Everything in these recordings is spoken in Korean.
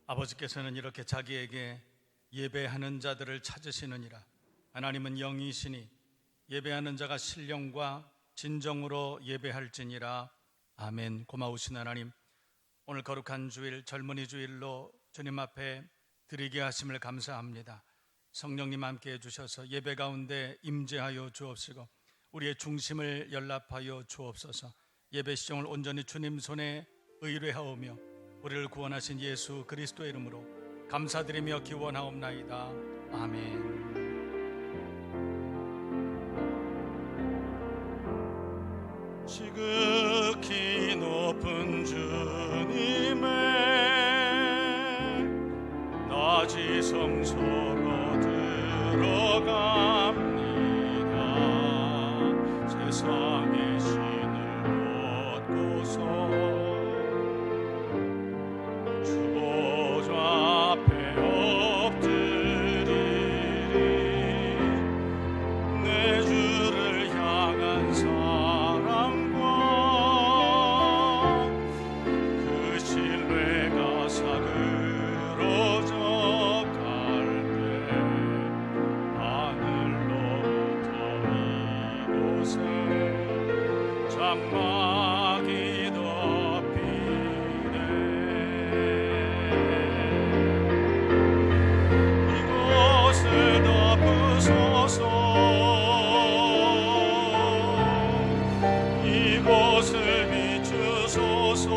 아버지께서는 이렇게 자기에게 예배하는 자들을 찾으시느니라. 하나님은 영이시니 예배하는 자가 신령과 진정으로 예배할지니라. 아멘. 고마우신 하나님, 오늘 거룩한 주일, 젊은이 주일로 주님 앞에 드리게 하심을 감사합니다. 성령님 함께 해주셔서 예배 가운데 임재하여 주옵시고 우리의 중심을 연락하여 주옵소서. 예배 시종을 온전히 주님 손에 의뢰하오며 우리를 구원하신 예수 그리스도의 이름으로 감사드리며 기원하옵나이다. 아멘. 지극히 높은 주님의 낮이 성소로 들어갑니다. 세상의 신을 벗고서 주보좌 앞에 엎드리리. 내 주를 향한 사랑과 그 신뢰가 사그러져 갈 때 하늘로부터 이곳에 장막이 덮이네. 이곳을 덮으소서. 이곳을 비추소서.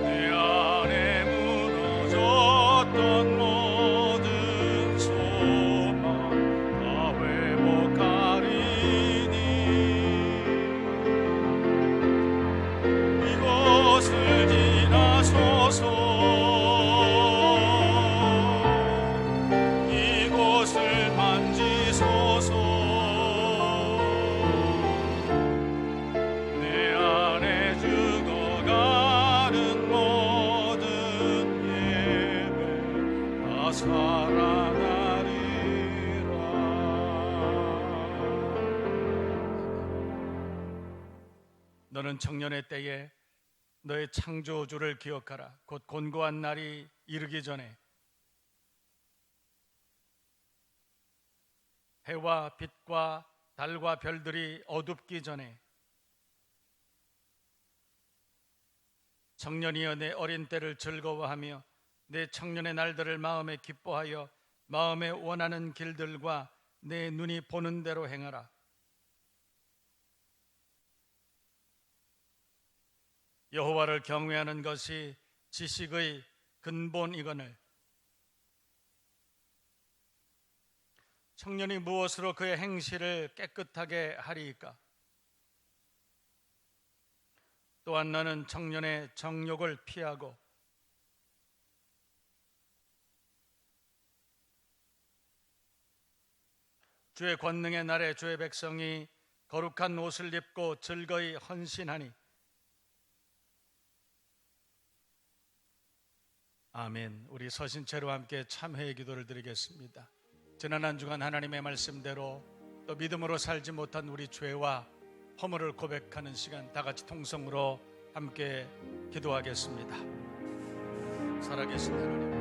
내 안에 무너졌던 모든 소망 다 회복하리니. 이곳을 지나소서. 이곳을 만지소서. 내 안에 죽어가는 모든 예배 다 살아나리라. 너는 청년의 때에 너의 창조주를 기억하라. 곧 곤고한 날이 이르기 전에 해와 빛과 달과 별들이 어둡기 전에 청년이여 내 어린 때를 즐거워하며 내 청년의 날들을 마음에 기뻐하여 마음에 원하는 길들과 내 눈이 보는 대로 행하라. 여호와를 경외하는 것이 지식의 근본이거늘 청년이 무엇으로 그의 행실을 깨끗하게 하리이까? 또한 너는 청년의 정욕을 피하고 주의 권능의 날에 주의 백성이 거룩한 옷을 입고 즐거이 헌신하니. 아멘. 우리 서신체로 함께 참회의 기도를 드리겠습니다. 지난 한 주간 하나님의 말씀대로 또 믿음으로 살지 못한 우리 죄와 허물을 고백하는 시간, 다 같이 통성으로 함께 기도하겠습니다. 살아계신 하나님,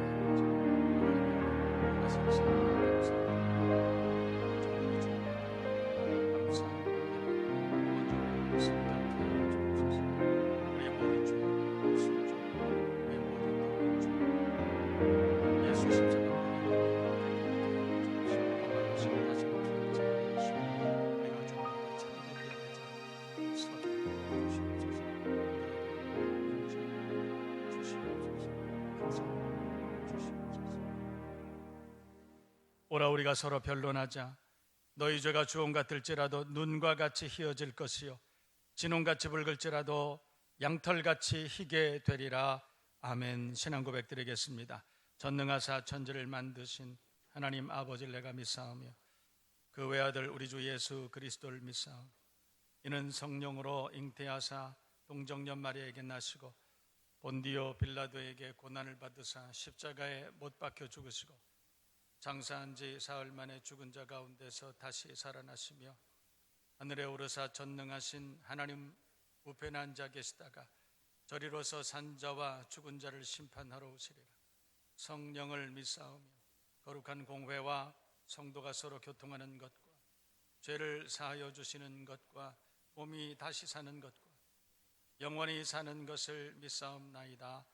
오라 우리가 서로 변론하자. 너희 죄가 주홍 같을지라도 눈과 같이 희어질 것이요 진홍같이 붉을지라도 양털같이 희게 되리라. 아멘. 신앙 고백 드리겠습니다. 전능하사 천지를 만드신 하나님 아버지를 내가 믿사오며 그 외아들 우리 주 예수 그리스도를 믿사오며 이는 성령으로 잉태하사 동정녀 마리아에게 나시고 본디오 빌라도에게 고난을 받으사 십자가에 못 박혀 죽으시고 장사한 지 사흘 만에 죽은 자 가운데서 다시 살아나시며 하늘에 오르사 전능하신 하나님 우편에 앉아 계시다가 저리로서 산자와 죽은 자를 심판하러 오시리라. 성령을 믿사오며 거룩한 공회와 성도가 서로 교통하는 것과 죄를 사하여 주시는 것과 몸이 다시 사는 것과 영원히 사는 것을 믿사옵나이다.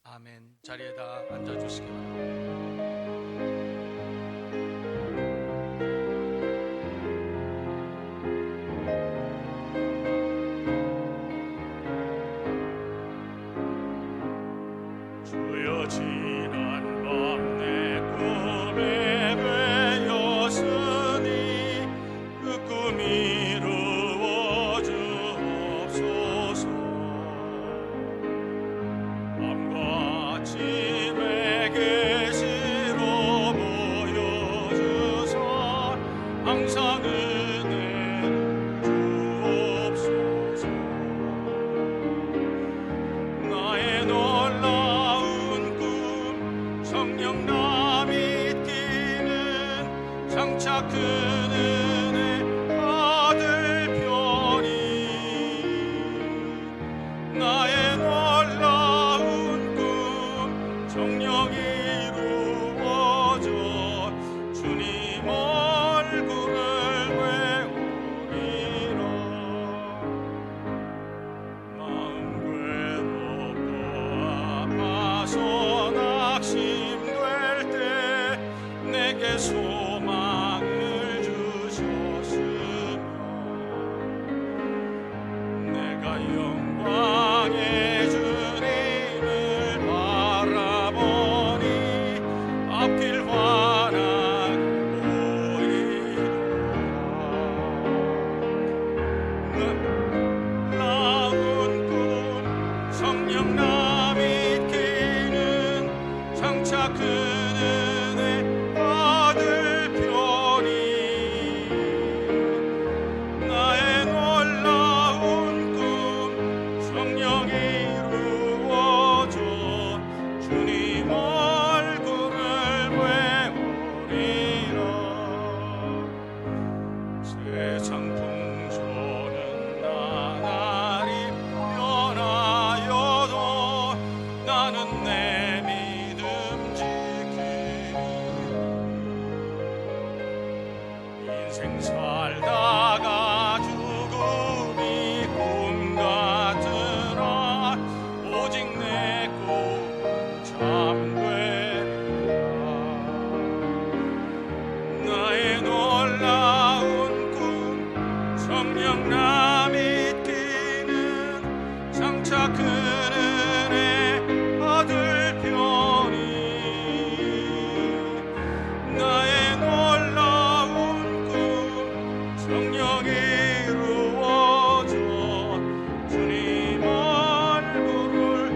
아멘. 자리에다 앉아주시기 바랍니다. 주여 지난 밤 내 꿈에 배였으니 그 꿈 이루어 주옵소서. 밤과 아침에 계시로 보여주사 항상 은혜를 주옵소서. 나의 놀라운 꿈 성령 남이 뛰는 장차 큰 은혜 받을 편이 나의 놀라운 꿈 성령 이루어져 주님 얼굴을 외우리라. 마음 괴롭고 아파서 낙심될 때 내게 소망을 주셨으며 내가 영광의 주님을 바라보니 앞길 환하게 보이리라. 놀라운 꿈 성령 남이 끼는 장차 큰 은혜 받을 편이 나의 놀라운 꿈 성령 이루어져 주님 얼굴을 외우리라. 세상 풍조는 나날이 변하여도 나는 내 믿음 지키리. 인생 살다가 죽음이 꿈 같으나 오직 내 꿈은 참되리라. 나의 놀라운 꿈 성령 남이 뛰는 장차 큰 은혜 받을 편이 나의 놀라운 꿈 성령 이루어져 주님 얼굴을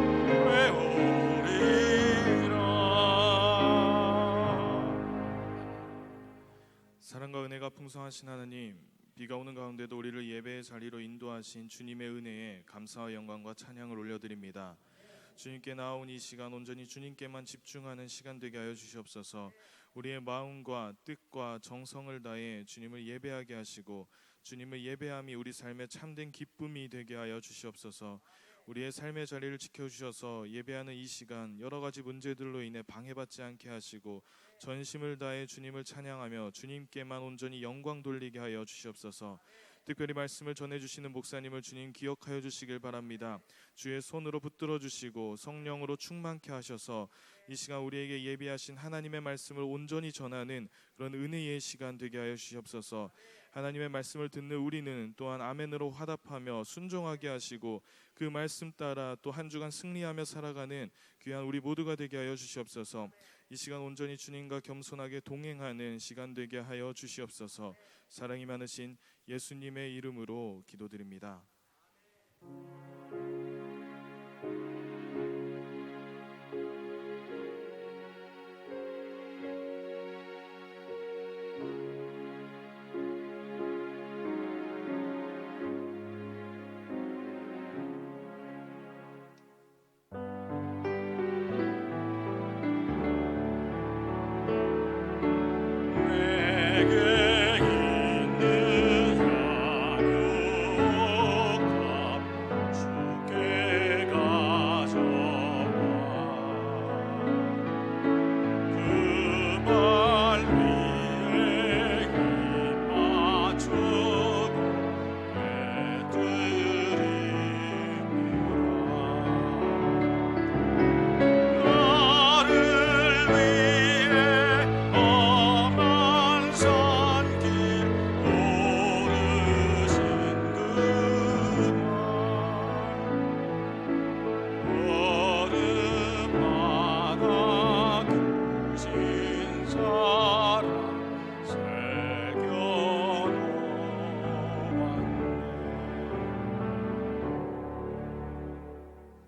외우리라. 사랑과 은혜가 풍성하신 하나님, 비가 오는 가운데도 우리를 예배의 자리로 인도하신 주님의 은혜에 감사와 영광과 찬양을 올려드립니다. 주님께 나온 이 시간 온전히 주님께만 집중하는 시간 되게 하여 주시옵소서. 우리의 마음과 뜻과 정성을 다해 주님을 예배하게 하시고 주님을 예배함이 우리 삶의 참된 기쁨이 되게 하여 주시옵소서. 우리의 삶의 자리를 지켜주셔서 예배하는 이 시간 여러 가지 문제들로 인해 방해받지 않게 하시고 전심을 다해 주님을 찬양하며 주님께만 온전히 영광 돌리게 하여 주시옵소서. 특별히 말씀을 전해주시는 목사님을 주님 기억하여 주시길 바랍니다. 주의 손으로 붙들어 주시고 성령으로 충만케 하셔서 이 시간 우리에게 예비하신 하나님의 말씀을 온전히 전하는 그런 은혜의 시간 되게 하여 주시옵소서. 하나님의 말씀을 듣는 우리는 또한 아멘으로 화답하며 순종하게 하시고 그 말씀 따라 또 한 주간 승리하며 살아가는 귀한 우리 모두가 되게 하여 주시옵소서. 이 시간 온전히 주님과 겸손하게 동행하는 시간 되게 하여 주시옵소서. 사랑이 많으신 예수님의 이름으로 기도드립니다. 내게 있는 향유값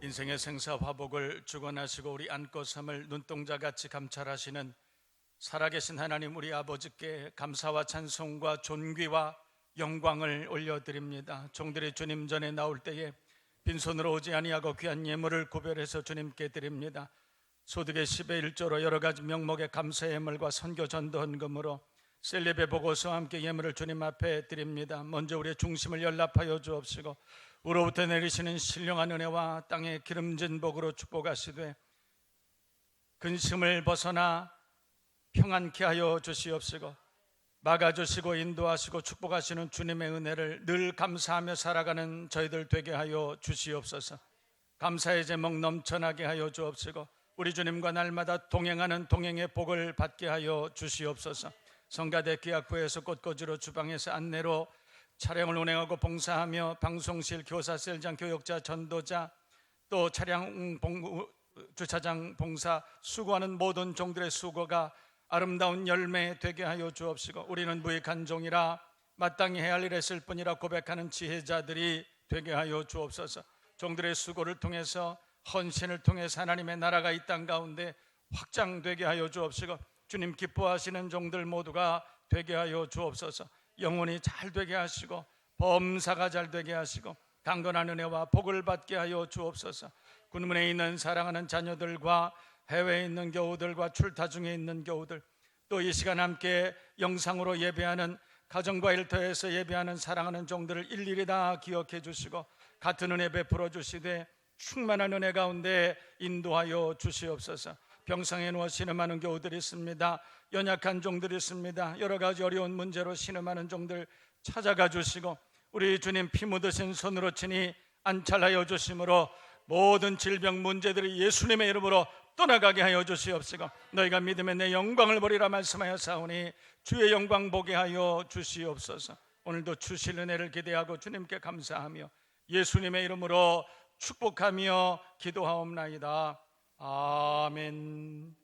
인생의 생사 화복을 주관하시고 우리 안고 섬을 눈동자같이 감찰하시는 살아계신 하나님 우리 아버지께 감사와 찬송과 존귀와 영광을 올려드립니다. 종들이 주님 전에 나올 때에 빈손으로 오지 아니하고 귀한 예물을 구별해서 주님께 드립니다. 소득의 10의 1조로 여러 가지 명목의 감사의 예물과 선교 전도 헌금으로 셀레베 보고서와 함께 예물을 주님 앞에 드립니다. 먼저 우리의 중심을 연락하여 주옵시고 우로부터 내리시는 신령한 은혜와 땅의 기름진 복으로 축복하시되 근심을 벗어나 평안케 하여 주시옵시고 막아주시고 인도하시고 축복하시는 주님의 은혜를 늘 감사하며 살아가는 저희들 되게 하여 주시옵소서. 감사의 제목 넘쳐나게 하여 주옵시고 우리 주님과 날마다 동행하는 동행의 복을 받게 하여 주시옵소서. 성가대 기악부에서 꽃꽂이로 주방에서 안내로 차량을 운행하고 봉사하며 방송실 교사, 셀장, 교역자, 전도자 또 차량 주차장 봉사 수고하는 모든 종들의 수고가 아름다운 열매 되게 하여 주옵시고 우리는 무익한 종이라 마땅히 해야 할 일 했을 뿐이라 고백하는 지혜자들이 되게 하여 주옵소서. 종들의 수고를 통해서 헌신을 통해서 하나님의 나라가 이 땅 가운데 확장되게 하여 주옵시고 주님 기뻐하시는 종들 모두가 되게 하여 주옵소서. 영혼이 잘 되게 하시고 범사가 잘 되게 하시고 강건한 은혜와 복을 받게 하여 주옵소서. 군문에 있는 사랑하는 자녀들과 해외에 있는 교우들과 출타 중에 있는 교우들 또 이 시간 함께 영상으로 예배하는 가정과 일터에서 예배하는 사랑하는 종들을 일일이 다 기억해 주시고 같은 은혜 베풀어 주시되 충만한 은혜 가운데 인도하여 주시옵소서. 병상에 누워 신음하는 교우들이 있습니다. 연약한 종들이 있습니다. 여러 가지 어려운 문제로 신음하는 종들 찾아가 주시고 우리 주님 피 묻으신 손으로 친히 안찰하여 주심으로 모든 질병 문제들이 예수님의 이름으로 떠나가게 하여 주시옵시고 너희가 믿으면 내 영광을 보리라 말씀하여 사오니 주의 영광 보게 하여 주시옵소서. 오늘도 주실 은혜를 기대하고 주님께 감사하며 예수님의 이름으로 축복하며 기도하옵나이다. 아멘.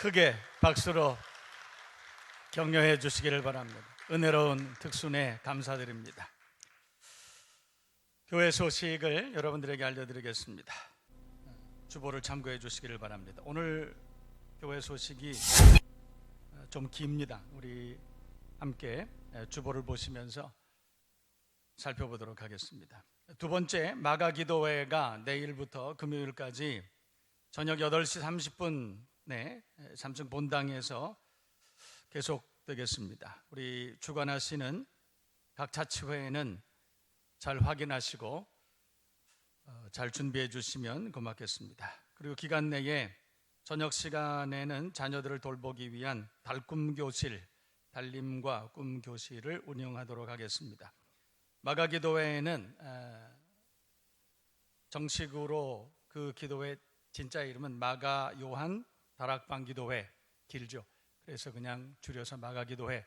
크게 박수로 격려해 주시기를 바랍니다. 은혜로운 특순에 감사드립니다. 교회 소식을 여러분들에게 알려드리겠습니다. 주보를 참고해 주시기를 바랍니다. 오늘 교회 소식이 좀 깁니다. 우리 함께 주보를 보시면서 살펴보도록 하겠습니다. 두 번째 마가기도회가 내일부터 금요일까지 저녁 8시 30분에 삼층 본당에서 계속되겠습니다. 우리 주관하시는 각 자치회는 잘 확인하시고 잘 준비해 주시면 고맙겠습니다. 그리고 기간 내에 저녁 시간에는 자녀들을 돌보기 위한 달꿈교실, 달림과 꿈교실을 운영하도록 하겠습니다. 마가기도회는 정식으로 그 기도회 진짜 이름은 마가 요한 다락방 기도회, 길죠. 그래서 그냥 줄여서 마가기도회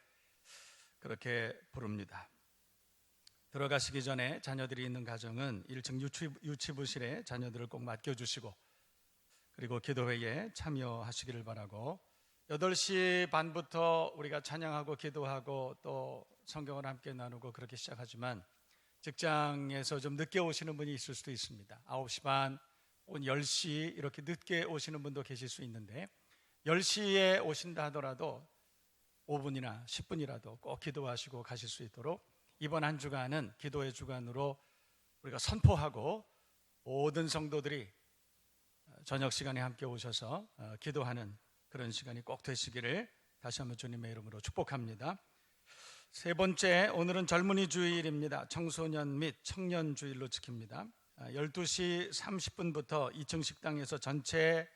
그렇게 부릅니다. 들어가시기 전에 자녀들이 있는 가정은 1층 유치부실에 자녀들을 꼭 맡겨주시고 그리고 기도회에 참여하시기를 바라고 8시 반부터 우리가 찬양하고 기도하고 또 성경을 함께 나누고 그렇게 시작하지만 직장에서 좀 늦게 오시는 분이 있을 수도 있습니다. 9시 반, 혹은 10시 이렇게 늦게 오시는 분도 계실 수 있는데 10시에 오신다 하더라도 5분이나 10분이라도 꼭 기도하시고 가실 수 있도록 이번 한 주간은 기도의 주간으로 우리가 선포하고 모든 성도들이 저녁 시간에 함께 오셔서 기도하는 그런 시간이 꼭 되시기를 다시 한번 주님의 이름으로 축복합니다. 세 번째, 오늘은 젊은이 주일입니다. 청소년 및 청년 주일로 지킵니다. 12시 30분부터 2층 식당에서 전체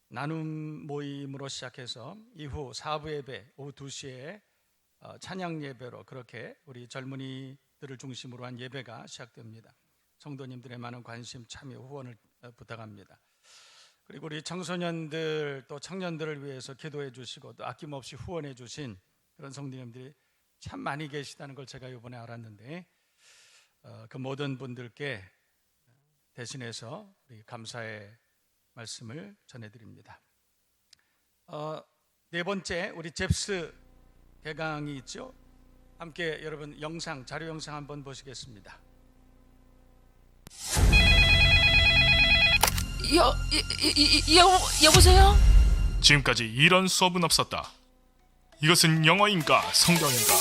나눔 모임으로 시작해서 이후 4부 예배 오후 2시에 찬양 예배로 그렇게 우리 젊은이들을 중심으로 한 예배가 시작됩니다. 성도님들의 많은 관심, 참여, 후원을 부탁합니다. 그리고 우리 청소년들 또 청년들을 위해서 기도해 주시고 또 아낌없이 후원해 주신 그런 성도님들이 참 많이 계시다는 걸 제가 이번에 알았는데 그 모든 분들께 대신해서 우리 감사의 말씀을 전해드립니다. 네 번째, 우리 잽스 개강이 있죠. 함께 여러분 자료 영상 한번 보시겠습니다. 여보세요? 지금까지 이런 수업은 없었다. 이것은 영어인가 성경인가?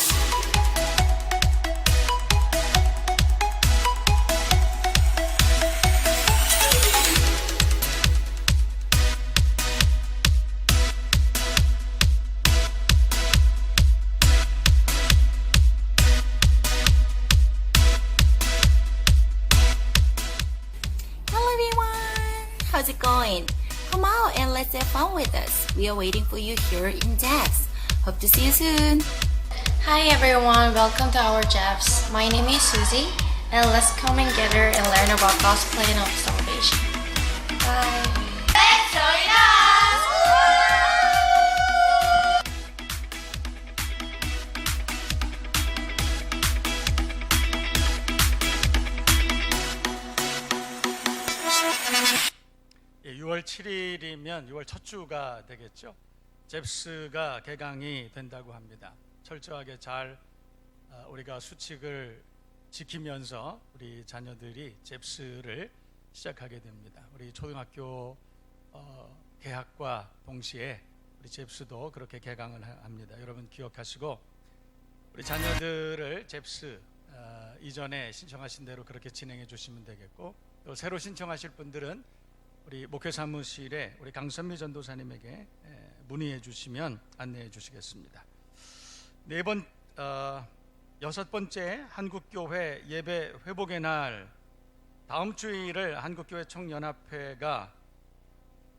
How's it going? Come out and let's have fun with us. We are waiting for you here in Jeffs. Hope to see you soon. Hi everyone, welcome to our Jeffs. My name is Susie, and let's come together and learn about God's plan of salvation. Bye. Let's join us! 예, 6월 7일이면 6월 첫 주가 되겠죠. 잽스가 개강이 된다고 합니다. 철저하게 잘 우리가 수칙을 지키면서 우리 자녀들이 잽스를 시작하게 됩니다. 우리 초등학교 개학과 동시에 우리 잽스도 그렇게 개강을 합니다. 여러분 기억하시고 우리 자녀들을 잽스 이전에 신청하신 대로 그렇게 진행해 주시면 되겠고 또 새로 신청하실 분들은 우리 목회사무실에 우리 강선미 전도사님에게 문의해 주시면 안내해 주시겠습니다. 여섯 번째, 한국교회 예배 회복의 날, 다음 주일을 한국교회 총연합회가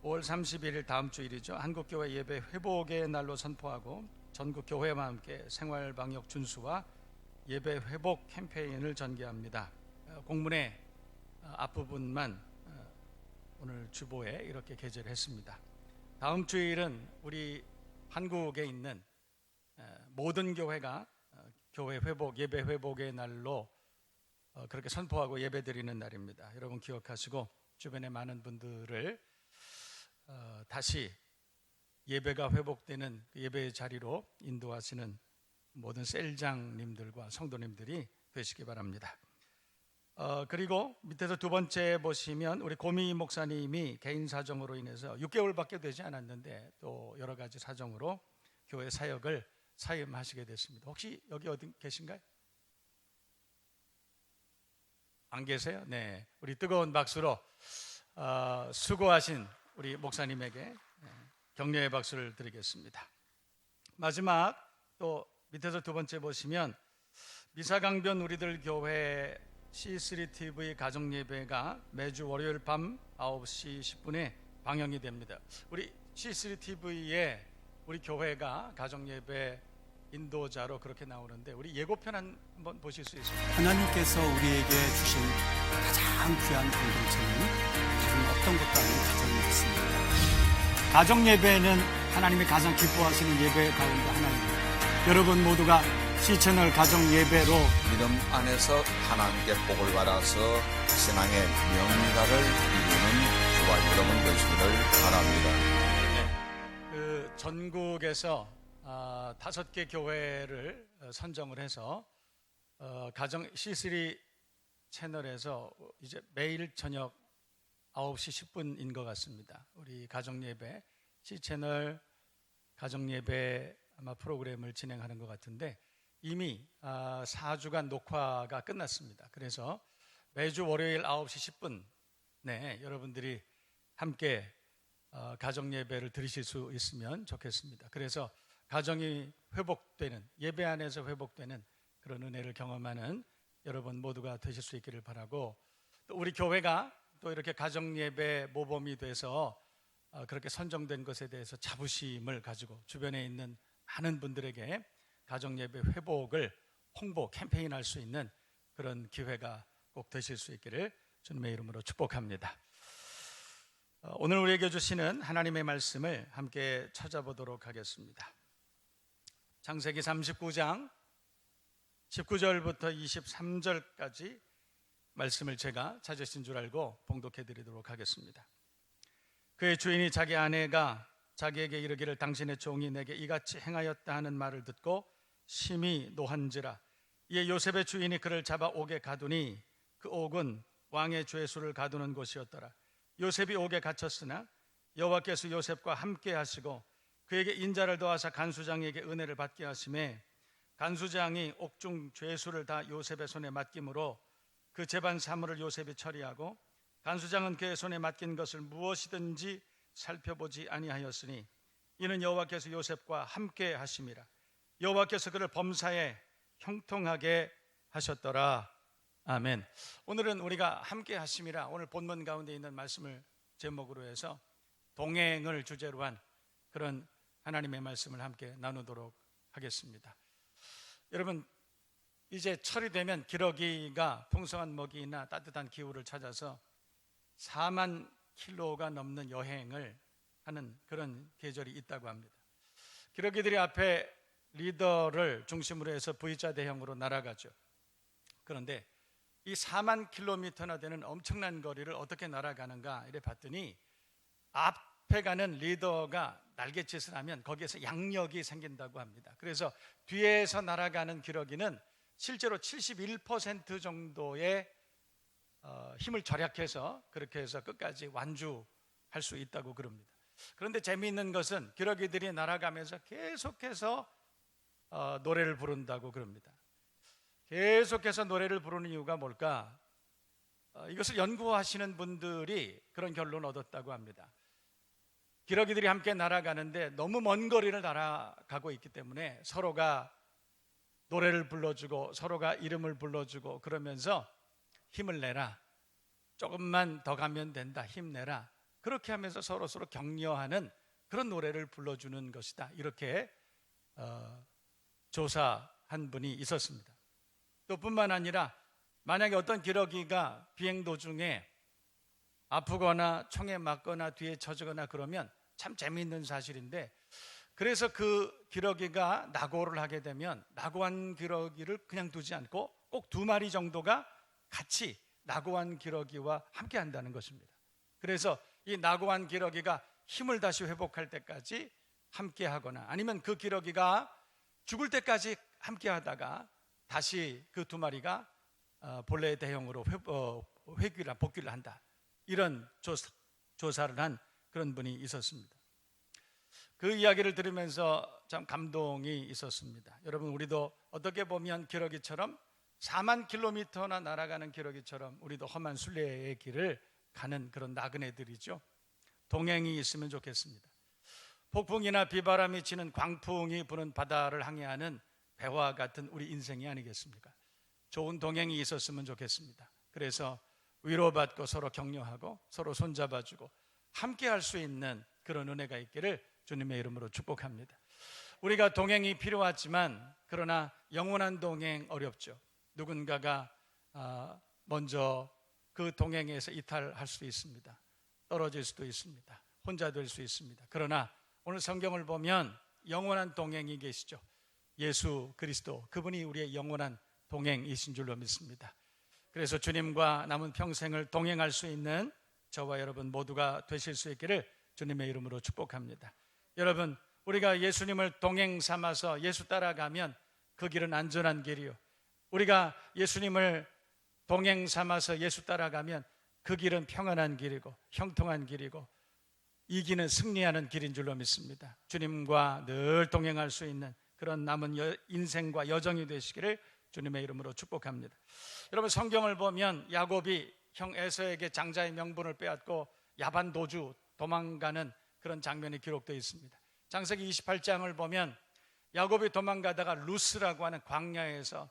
5월 31일 다음 주일이죠. 한국교회 예배 회복의 날로 선포하고 전국 교회와 함께 생활방역 준수와 예배 회복 캠페인을 전개합니다. 공문의 앞부분만 오늘 주보에 이렇게 게재를 했습니다. 다음 주일은 우리 한국에 있는 모든 교회가 교회 회복, 예배 회복의 날로 그렇게 선포하고 예배 드리는 날입니다. 여러분 기억하시고 주변의 많은 분들을 다시 예배가 회복되는 그 예배의 자리로 인도하시는 모든 셀장님들과 성도님들이 되시기 바랍니다. 그리고 밑에서 두 번째 보시면 우리 고미 목사님이 개인 사정으로 인해서 6개월밖에 되지 않았는데 또 여러 가지 사정으로 교회 사역을 사임하시게 됐습니다. 혹시 여기 어디 계신가요? 안 계세요? 네, 우리 뜨거운 박수로 수고하신 우리 목사님에게 격려의 박수를 드리겠습니다. 마지막 또 밑에서 두 번째 보시면 미사강변 우리들 교회 C3TV 가정예배가 매주 월요일 밤 9시 10분에 방영이 됩니다. 우리 C3TV에 우리 교회가 가정예배 인도자로 그렇게 나오는데 우리 예고편 한번 보실 수 있습니다. 하나님께서 우리에게 주신 가장 귀한 공동체는 다른 어떤 것도 아닌 가정이었습니다. 가정예배는 하나님이 가장 기뻐하시는 예배 가운데 하나입니다. 여러분 모두가 C채널 가정예배로 믿음 안에서 하나님께 복을 받아서 신앙의 명가를 이루는 저와 여러분 되시기를 바랍니다. 그 전국에서 5개 교회를 선정을 해서 가정 C3 채널에서 이제 매일 저녁 9시 10분인 것 같습니다. 우리 가정예배 C채널 가정예배 아마 프로그램을 진행하는 것 같은데 이미 4주간 녹화가 끝났습니다. 그래서 매주 월요일 9시 10분 네, 여러분들이 함께 가정예배를 들으실 수 있으면 좋겠습니다. 그래서 가정이 회복되는, 예배 안에서 회복되는 그런 은혜를 경험하는 여러분 모두가 되실 수 있기를 바라고, 또 우리 교회가 또 이렇게 가정예배 모범이 돼서 그렇게 선정된 것에 대해서 자부심을 가지고 주변에 있는 많은 분들에게 가정예배 회복을 홍보 캠페인할 수 있는 그런 기회가 꼭 되실 수 있기를 주님의 이름으로 축복합니다. 오늘 우리에게 주시는 하나님의 말씀을 함께 찾아보도록 하겠습니다. 창세기 39장 19절부터 23절까지 말씀을 제가 찾으신 줄 알고 봉독해 드리도록 하겠습니다. 그의 주인이 자기 아내가 자기에게 이르기를 당신의 종이 내게 이같이 행하였다 하는 말을 듣고 심히 노한지라. 이에 요셉의 주인이 그를 잡아 옥에 가두니 그 옥은 왕의 죄수를 가두는 곳이었더라. 요셉이 옥에 갇혔으나 여호와께서 요셉과 함께 하시고 그에게 인자를 더하사 간수장에게 은혜를 받게 하심에 간수장이 옥중 죄수를 다 요셉의 손에 맡김으로 그 재반 사물을 요셉이 처리하고 간수장은 그의 손에 맡긴 것을 무엇이든지 살펴보지 아니하였으니 이는 여호와께서 요셉과 함께 하심이라. 여호와께서 그를 범사에 형통하게 하셨더라. 아멘. 오늘은 우리가 함께 하심이라 오늘 본문 가운데 있는 말씀을 제목으로 해서 동행을 주제로 한 그런 하나님의 말씀을 함께 나누도록 하겠습니다. 여러분, 이제 철이 되면 기러기가 풍성한 먹이나 따뜻한 기후를 찾아서 4만 킬로가 넘는 여행을 하는 그런 계절이 있다고 합니다. 기러기들이 앞에 리더를 중심으로 해서 V자 대형으로 날아가죠. 그런데 이 4만 킬로미터나 되는 엄청난 거리를 어떻게 날아가는가 이래 봤더니 앞에 가는 리더가 날갯짓을 하면 거기에서 양력이 생긴다고 합니다. 그래서 뒤에서 날아가는 기러기는 실제로 71% 정도의 힘을 절약해서 그렇게 해서 끝까지 완주할 수 있다고 그럽니다. 그런데 재미있는 것은 기러기들이 날아가면서 계속해서 노래를 부른다고 그럽니다. 계속해서 노래를 부르는 이유가 뭘까? 이것을 연구하시는 분들이 그런 결론을 얻었다고 합니다. 기러기들이 함께 날아가는데 너무 먼 거리를 날아가고 있기 때문에 서로가 노래를 불러주고 서로가 이름을 불러주고 그러면서 힘을 내라, 조금만 더 가면 된다, 힘내라, 그렇게 하면서 서로 격려하는 그런 노래를 불러주는 것이다, 이렇게 조사한 분이 있었습니다. 또 뿐만 아니라 만약에 어떤 기러기가 비행 도중에 아프거나 총에 맞거나 뒤에 쳐지거나 그러면 참 재미있는 사실인데, 그래서 그 기러기가 낙오를 하게 되면 낙오한 기러기를 그냥 두지 않고 꼭 2마리 정도가 같이 낙오한 기러기와 함께 한다는 것입니다. 그래서 이 낙오한 기러기가 힘을 다시 회복할 때까지 함께 하거나 아니면 그 기러기가 죽을 때까지 함께 하다가 다시 그 두 마리가 본래의 대형으로 복귀를 한다. 이런 조사를 한 그런 분이 있었습니다. 그 이야기를 들으면서 참 감동이 있었습니다. 여러분, 우리도 어떻게 보면 기러기처럼 4만 킬로미터나 날아가는 기러기처럼 우리도 험한 순례의 길을 가는 그런 나그네들이죠. 동행이 있으면 좋겠습니다. 폭풍이나 비바람이 치는 광풍이 부는 바다를 항해하는 배와 같은 우리 인생이 아니겠습니까? 좋은 동행이 있었으면 좋겠습니다. 그래서 위로받고 서로 격려하고 서로 손잡아주고 함께 할 수 있는 그런 은혜가 있기를 주님의 이름으로 축복합니다. 우리가 동행이 필요하지만 그러나 영원한 동행 어렵죠. 누군가가 먼저 그 동행에서 이탈할 수도 있습니다. 떨어질 수도 있습니다. 혼자 될 수 있습니다. 그러나 오늘 성경을 보면 영원한 동행이 계시죠. 예수 그리스도, 그분이 우리의 영원한 동행이신 줄로 믿습니다. 그래서 주님과 남은 평생을 동행할 수 있는 저와 여러분 모두가 되실 수 있기를 주님의 이름으로 축복합니다. 여러분, 우리가 예수님을 동행 삼아서 예수 따라가면 그 길은 안전한 길이요, 우리가 예수님을 동행 삼아서 예수 따라가면 그 길은 평안한 길이고 형통한 길이고 이기는 승리하는 길인 줄로 믿습니다. 주님과 늘 동행할 수 있는 그런 남은 인생과 여정이 되시기를 주님의 이름으로 축복합니다. 여러분, 성경을 보면 야곱이 형 에서에게 장자의 명분을 빼앗고 야반도주 도망가는 그런 장면이 기록되어 있습니다. 창세기 28장을 보면 야곱이 도망가다가 루스라고 하는 광야에서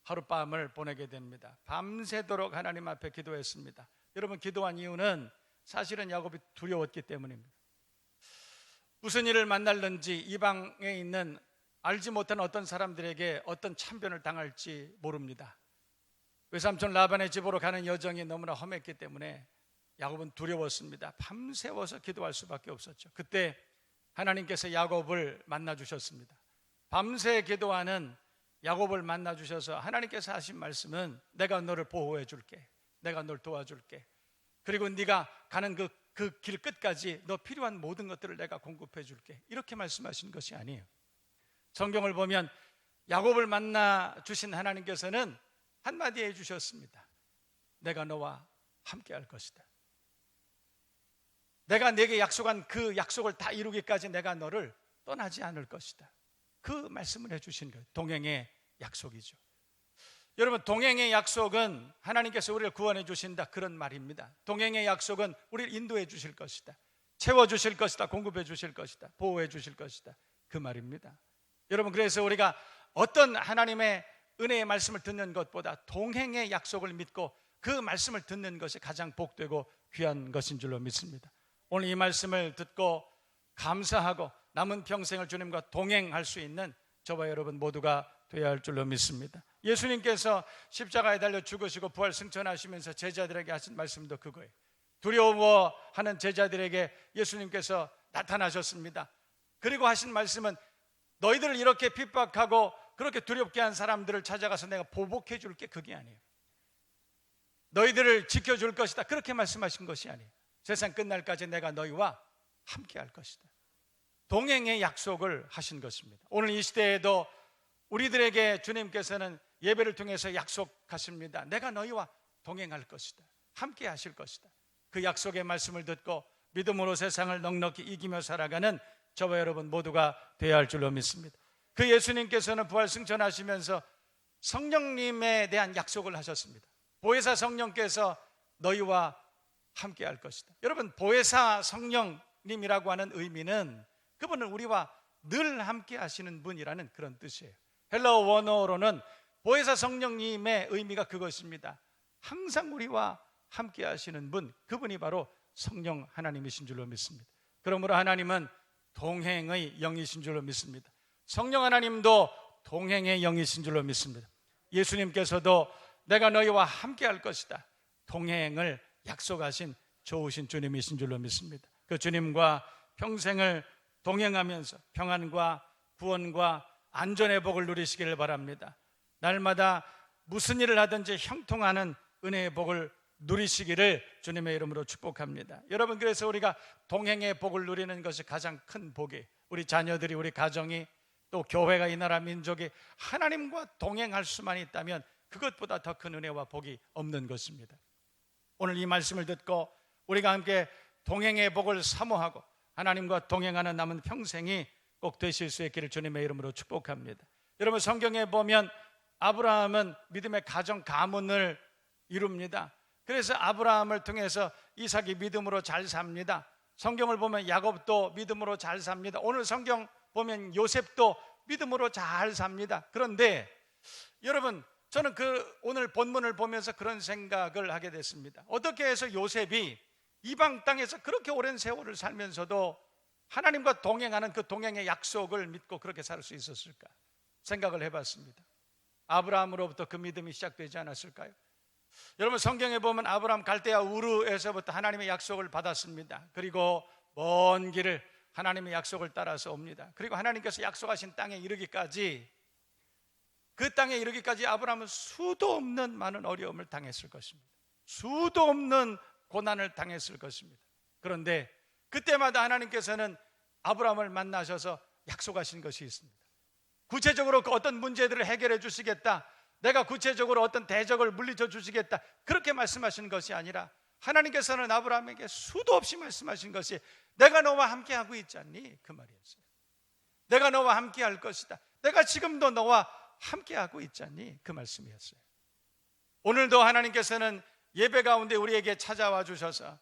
하룻밤을 보내게 됩니다. 밤새도록 하나님 앞에 기도했습니다. 여러분, 기도한 이유는 사실은 야곱이 두려웠기 때문입니다. 무슨 일을 만날는지 이방에 있는 알지 못한 어떤 사람들에게 어떤 참변을 당할지 모릅니다. 외삼촌 라반의 집으로 가는 여정이 너무나 험했기 때문에 야곱은 두려웠습니다. 밤새워서 기도할 수밖에 없었죠. 그때 하나님께서 야곱을 만나 주셨습니다. 밤새 기도하는 야곱을 만나 주셔서 하나님께서 하신 말씀은 내가 너를 보호해 줄게, 내가 널 도와줄게, 그리고 네가 가는 그 길 끝까지 너 필요한 모든 것들을 내가 공급해 줄게, 이렇게 말씀하신 것이 아니에요. 성경을 보면 야곱을 만나 주신 하나님께서는 한마디 해주셨습니다. 내가 너와 함께 할 것이다. 내가 네게 약속한 그 약속을 다 이루기까지 내가 너를 떠나지 않을 것이다. 그 말씀을 해주신 거예요. 동행의 약속이죠. 여러분, 동행의 약속은 하나님께서 우리를 구원해 주신다, 그런 말입니다. 동행의 약속은 우리를 인도해 주실 것이다, 채워주실 것이다, 공급해 주실 것이다, 보호해 주실 것이다, 그 말입니다. 여러분, 그래서 우리가 어떤 하나님의 은혜의 말씀을 듣는 것보다 동행의 약속을 믿고 그 말씀을 듣는 것이 가장 복되고 귀한 것인 줄로 믿습니다. 오늘 이 말씀을 듣고 감사하고 남은 평생을 주님과 동행할 수 있는 저와 여러분 모두가 되어야 할 줄로 믿습니다. 예수님께서 십자가에 달려 죽으시고 부활 승천하시면서 제자들에게 하신 말씀도 그거예요. 두려워하는 제자들에게 예수님께서 나타나셨습니다. 그리고 하신 말씀은 너희들을 이렇게 핍박하고 그렇게 두렵게 한 사람들을 찾아가서 내가 보복해 줄게, 그게 아니에요. 너희들을 지켜줄 것이다, 그렇게 말씀하신 것이 아니에요. 세상 끝날까지 내가 너희와 함께 할 것이다. 동행의 약속을 하신 것입니다. 오늘 이 시대에도 우리들에게 주님께서는 예배를 통해서 약속하십니다. 내가 너희와 동행할 것이다, 함께 하실 것이다. 그 약속의 말씀을 듣고 믿음으로 세상을 넉넉히 이기며 살아가는 저와 여러분 모두가 되어야 할 줄로 믿습니다. 그 예수님께서는 부활 승천하시면서 성령님에 대한 약속을 하셨습니다. 보혜사 성령께서 너희와 함께 할 것이다. 여러분, 보혜사 성령님이라고 하는 의미는 그분은 우리와 늘 함께 하시는 분이라는 그런 뜻이에요. 헬라어 원어로는 보혜사 성령님의 의미가 그것입니다. 항상 우리와 함께 하시는 분, 그분이 바로 성령 하나님이신 줄로 믿습니다. 그러므로 하나님은 동행의 영이신 줄로 믿습니다. 성령 하나님도 동행의 영이신 줄로 믿습니다. 예수님께서도 내가 너희와 함께 할 것이다, 동행을 약속하신 좋으신 주님이신 줄로 믿습니다. 그 주님과 평생을 동행하면서 평안과 구원과 안전의 복을 누리시기를 바랍니다. 날마다 무슨 일을 하든지 형통하는 은혜의 복을 누리시기를 주님의 이름으로 축복합니다. 여러분, 그래서 우리가 동행의 복을 누리는 것이 가장 큰 복이, 우리 자녀들이, 우리 가정이, 또 교회가, 이 나라 민족이 하나님과 동행할 수만 있다면 그것보다 더 큰 은혜와 복이 없는 것입니다. 오늘 이 말씀을 듣고 우리가 함께 동행의 복을 사모하고 하나님과 동행하는 남은 평생이 꼭 되실 수 있기를 주님의 이름으로 축복합니다. 여러분, 성경에 보면 아브라함은 믿음의 가정 가문을 이룹니다. 그래서 아브라함을 통해서 이삭이 믿음으로 잘 삽니다. 성경을 보면 야곱도 믿음으로 잘 삽니다. 오늘 성경 보면 요셉도 믿음으로 잘 삽니다. 그런데 여러분, 저는 오늘 본문을 보면서 그런 생각을 하게 됐습니다. 어떻게 해서 요셉이 이방 땅에서 그렇게 오랜 세월을 살면서도 하나님과 동행하는 그 동행의 약속을 믿고 그렇게 살 수 있었을까 생각을 해봤습니다. 아브라함으로부터 그 믿음이 시작되지 않았을까요? 여러분, 성경에 보면 아브라함 갈대아 우르에서부터 하나님의 약속을 받았습니다. 그리고 먼 길을 하나님의 약속을 따라서 옵니다. 그리고 하나님께서 약속하신 땅에 이르기까지, 그 땅에 이르기까지 아브라함은 수도 없는 많은 어려움을 당했을 것입니다. 수도 없는 고난을 당했을 것입니다. 그런데 그때마다 하나님께서는 아브라함을 만나셔서 약속하신 것이 있습니다. 구체적으로 그 어떤 문제들을 해결해 주시겠다, 내가 구체적으로 어떤 대적을 물리쳐 주시겠다, 그렇게 말씀하신 것이 아니라 하나님께서는 아브라함에게 수도 없이 말씀하신 것이 내가 너와 함께하고 있지 않니? 그 말이었어요. 내가 너와 함께할 것이다. 내가 지금도 너와 함께하고 있지 않니? 그 말씀이었어요. 오늘도 하나님께서는 예배 가운데 우리에게 찾아와 주셔서,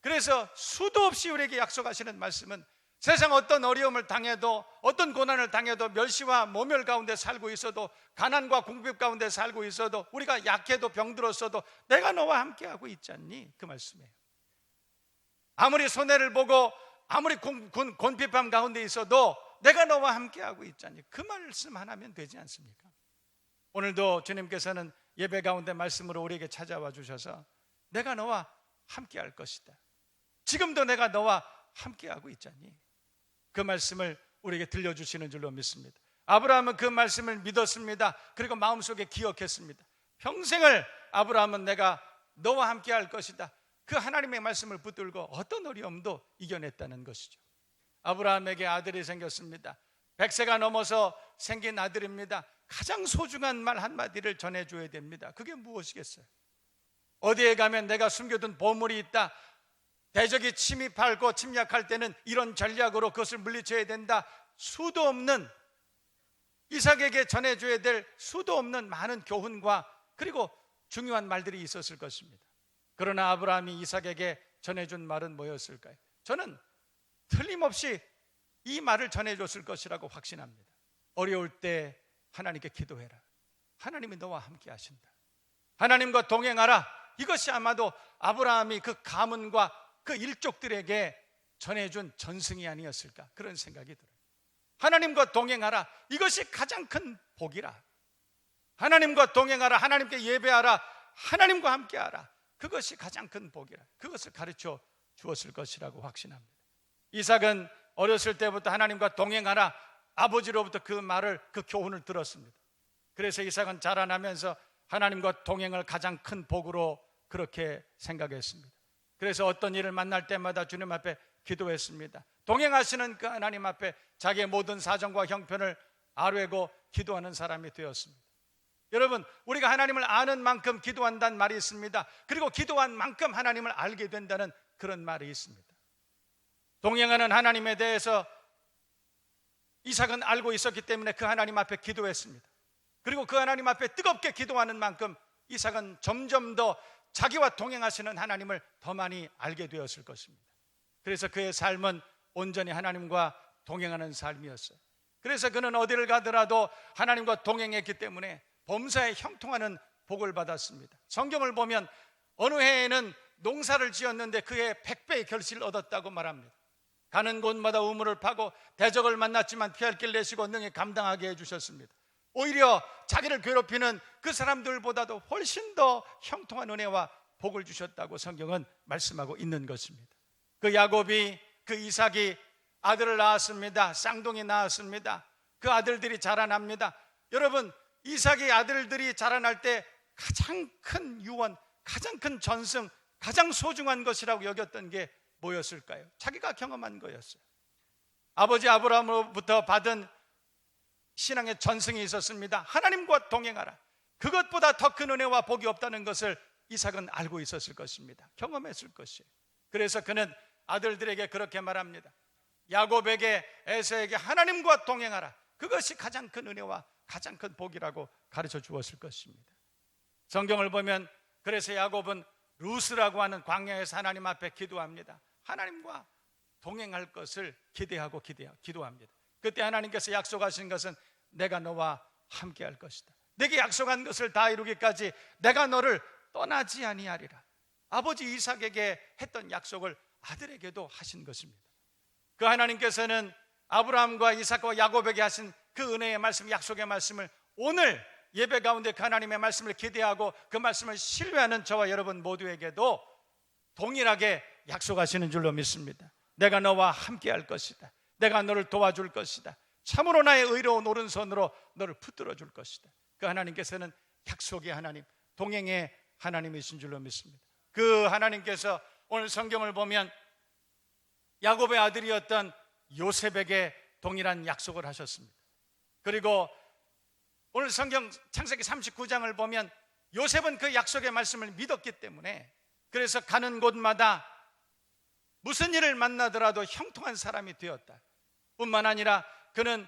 그래서 수도 없이 우리에게 약속하시는 말씀은 세상 어떤 어려움을 당해도, 어떤 고난을 당해도, 멸시와 모멸 가운데 살고 있어도, 가난과 궁핍 가운데 살고 있어도, 우리가 약해도 병들었어도 내가 너와 함께하고 있지 않니? 그 말씀이에요. 아무리 손해를 보고 아무리 곤핍함 가운데 있어도 내가 너와 함께하고 있지 않니? 그 말씀 하나면 되지 않습니까? 오늘도 주님께서는 예배 가운데 말씀으로 우리에게 찾아와 주셔서 내가 너와 함께할 것이다, 지금도 내가 너와 함께하고 있지 않니? 그 말씀을 우리에게 들려주시는 줄로 믿습니다. 아브라함은 그 말씀을 믿었습니다. 그리고 마음속에 기억했습니다. 평생을 아브라함은 내가 너와 함께할 것이다, 그 하나님의 말씀을 붙들고 어떤 어려움도 이겨냈다는 것이죠. 아브라함에게 아들이 생겼습니다. 100세가 넘어서 생긴 아들입니다. 가장 소중한 말 한마디를 전해줘야 됩니다. 그게 무엇이겠어요? 어디에 가면 내가 숨겨둔 보물이 있다, 대적이 침입하고 침략할 때는 이런 전략으로 그것을 물리쳐야 된다, 수도 없는, 이삭에게 전해줘야 될 수도 없는 많은 교훈과 그리고 중요한 말들이 있었을 것입니다. 그러나 아브라함이 이삭에게 전해준 말은 뭐였을까요? 저는 틀림없이 이 말을 전해줬을 것이라고 확신합니다. 어려울 때 하나님께 기도해라, 하나님이 너와 함께 하신다, 하나님과 동행하라. 이것이 아마도 아브라함이 그 가문과 그 일족들에게 전해준 전승이 아니었을까, 그런 생각이 들어요. 하나님과 동행하라, 이것이 가장 큰 복이라. 하나님과 동행하라, 하나님께 예배하라, 하나님과 함께하라, 그것이 가장 큰 복이라. 그것을 가르쳐 주었을 것이라고 확신합니다. 이삭은 어렸을 때부터 하나님과 동행하라, 아버지로부터 그 말을, 그 교훈을 들었습니다. 그래서 이삭은 자라나면서 하나님과 동행을 가장 큰 복으로 그렇게 생각했습니다. 그래서 어떤 일을 만날 때마다 주님 앞에 기도했습니다. 동행하시는 그 하나님 앞에 자기의 모든 사정과 형편을 아뢰고 기도하는 사람이 되었습니다. 여러분, 우리가 하나님을 아는 만큼 기도한다는 말이 있습니다. 그리고 기도한 만큼 하나님을 알게 된다는 그런 말이 있습니다. 동행하는 하나님에 대해서 이삭은 알고 있었기 때문에 그 하나님 앞에 기도했습니다. 그리고 그 하나님 앞에 뜨겁게 기도하는 만큼 이삭은 점점 더 자기와 동행하시는 하나님을 더 많이 알게 되었을 것입니다. 그래서 그의 삶은 온전히 하나님과 동행하는 삶이었어요. 그래서 그는 어디를 가더라도 하나님과 동행했기 때문에 범사에 형통하는 복을 받았습니다. 성경을 보면 어느 해에는 농사를 지었는데 그 해에 100배의 결실을 얻었다고 말합니다. 가는 곳마다 우물을 파고 대적을 만났지만 피할 길 내시고 능히 감당하게 해주셨습니다. 오히려 자기를 괴롭히는 그 사람들보다도 훨씬 더 형통한 은혜와 복을 주셨다고 성경은 말씀하고 있는 것입니다. 그 야곱이, 그 이삭이 아들을 낳았습니다. 쌍둥이 낳았습니다. 그 아들들이 자라납니다. 여러분, 이삭의 아들들이 자라날 때 가장 큰 유언, 가장 큰 전승, 가장 소중한 것이라고 여겼던 게 뭐였을까요? 자기가 경험한 거였어요. 아버지 아브라함으로부터 받은 신앙의 전승이 있었습니다. 하나님과 동행하라. 그것보다 더 큰 은혜와 복이 없다는 것을 이삭은 알고 있었을 것입니다. 경험했을 것이에요. 그래서 그는 아들들에게 그렇게 말합니다. 야곱에게, 에서에게 하나님과 동행하라. 그것이 가장 큰 은혜와 가장 큰 복이라고 가르쳐 주었을 것입니다. 성경을 보면 그래서 야곱은 루스라고 하는 광야에서 하나님 앞에 기도합니다. 하나님과 동행할 것을 기도합니다. 그때 하나님께서 약속하신 것은 내가 너와 함께 할 것이다. 내게 약속한 것을 다 이루기까지 내가 너를 떠나지 아니하리라. 아버지 이삭에게 했던 약속을 아들에게도 하신 것입니다. 그 하나님께서는 아브라함과 이삭과 야곱에게 하신 그 은혜의 말씀, 약속의 말씀을 오늘 예배 가운데 그 하나님의 말씀을 기대하고 그 말씀을 신뢰하는 저와 여러분 모두에게도 동일하게 약속하시는 줄로 믿습니다. 내가 너와 함께 할 것이다. 내가 너를 도와줄 것이다. 참으로 나의 의로운 오른손으로 너를 붙들어 줄 것이다. 그 하나님께서는 약속의 하나님, 동행의 하나님이신 줄로 믿습니다. 그 하나님께서 오늘 성경을 보면 야곱의 아들이었던 요셉에게 동일한 약속을 하셨습니다. 그리고 오늘 성경 창세기 39장을 보면 요셉은 그 약속의 말씀을 믿었기 때문에 그래서 가는 곳마다 무슨 일을 만나더라도 형통한 사람이 되었다. 뿐만 아니라 그는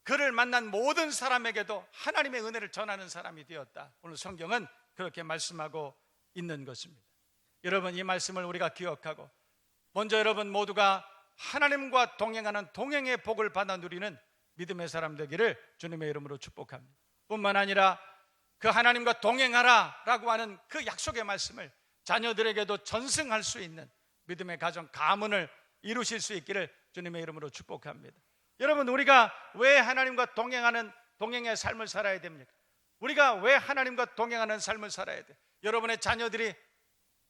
그를 만난 모든 사람에게도 하나님의 은혜를 전하는 사람이 되었다. 오늘 성경은 그렇게 말씀하고 있는 것입니다. 여러분, 이 말씀을 우리가 기억하고 먼저 여러분 모두가 하나님과 동행하는 동행의 복을 받아 누리는 믿음의 사람 되기를 주님의 이름으로 축복합니다. 뿐만 아니라 그 하나님과 동행하라 라고 하는 그 약속의 말씀을 자녀들에게도 전승할 수 있는 믿음의 가정, 가문을 이루실 수 있기를 주님의 이름으로 축복합니다. 여러분, 우리가 왜 하나님과 동행하는 동행의 삶을 살아야 됩니까? 우리가 왜 하나님과 동행하는 삶을 살아야 돼? 여러분의 자녀들이,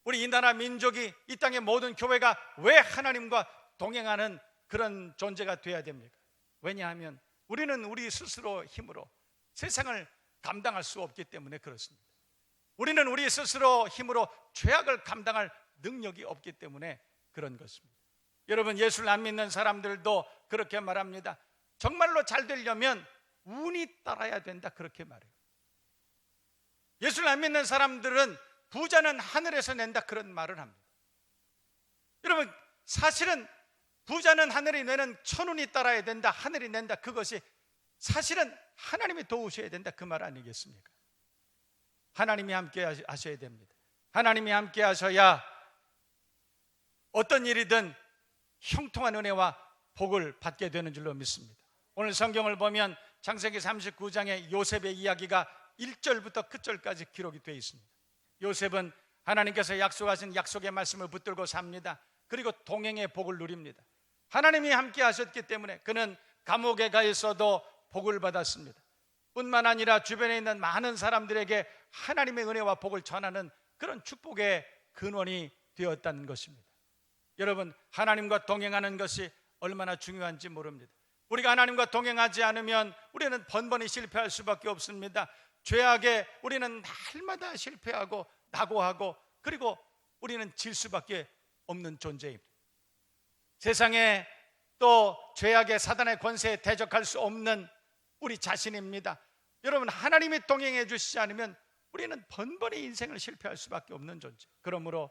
우리 이 나라 민족이, 이 땅의 모든 교회가 왜 하나님과 동행하는 그런 존재가 되어야 됩니까? 왜냐하면 우리는 우리 스스로 힘으로 세상을 감당할 수 없기 때문에 그렇습니다. 우리는 우리 스스로 힘으로 죄악을 감당할 능력이 없기 때문에 그런 것입니다. 여러분, 예수를 안 믿는 사람들도 그렇게 말합니다. 정말로 잘 되려면 운이 따라야 된다, 그렇게 말해요. 예수를 안 믿는 사람들은 부자는 하늘에서 낸다, 그런 말을 합니다. 여러분, 사실은 부자는 하늘이 내는 천운이 따라야 된다, 하늘이 낸다, 그것이 사실은 하나님이 도우셔야 된다, 그 말 아니겠습니까? 하나님이 함께 하셔야 됩니다. 하나님이 함께 하셔야 어떤 일이든 형통한 은혜와 복을 받게 되는 줄로 믿습니다. 오늘 성경을 보면 창세기 39장에 요셉의 이야기가 1절부터 끝절까지 기록이 되어 있습니다. 요셉은 하나님께서 약속하신 약속의 말씀을 붙들고 삽니다. 그리고 동행의 복을 누립니다. 하나님이 함께 하셨기 때문에 그는 감옥에 가 있어도 복을 받았습니다. 뿐만 아니라 주변에 있는 많은 사람들에게 하나님의 은혜와 복을 전하는 그런 축복의 근원이 되었다는 것입니다. 여러분, 하나님과 동행하는 것이 얼마나 중요한지 모릅니다. 우리가 하나님과 동행하지 않으면 우리는 번번이 실패할 수밖에 없습니다. 죄악에 우리는 날마다 실패하고 낙오하고 그리고 우리는 질 수밖에 없는 존재입니다. 세상에 또 죄악의 사단의 권세에 대적할 수 없는 우리 자신입니다. 여러분, 하나님이 동행해 주시지 않으면 우리는 번번이 인생을 실패할 수밖에 없는 존재. 그러므로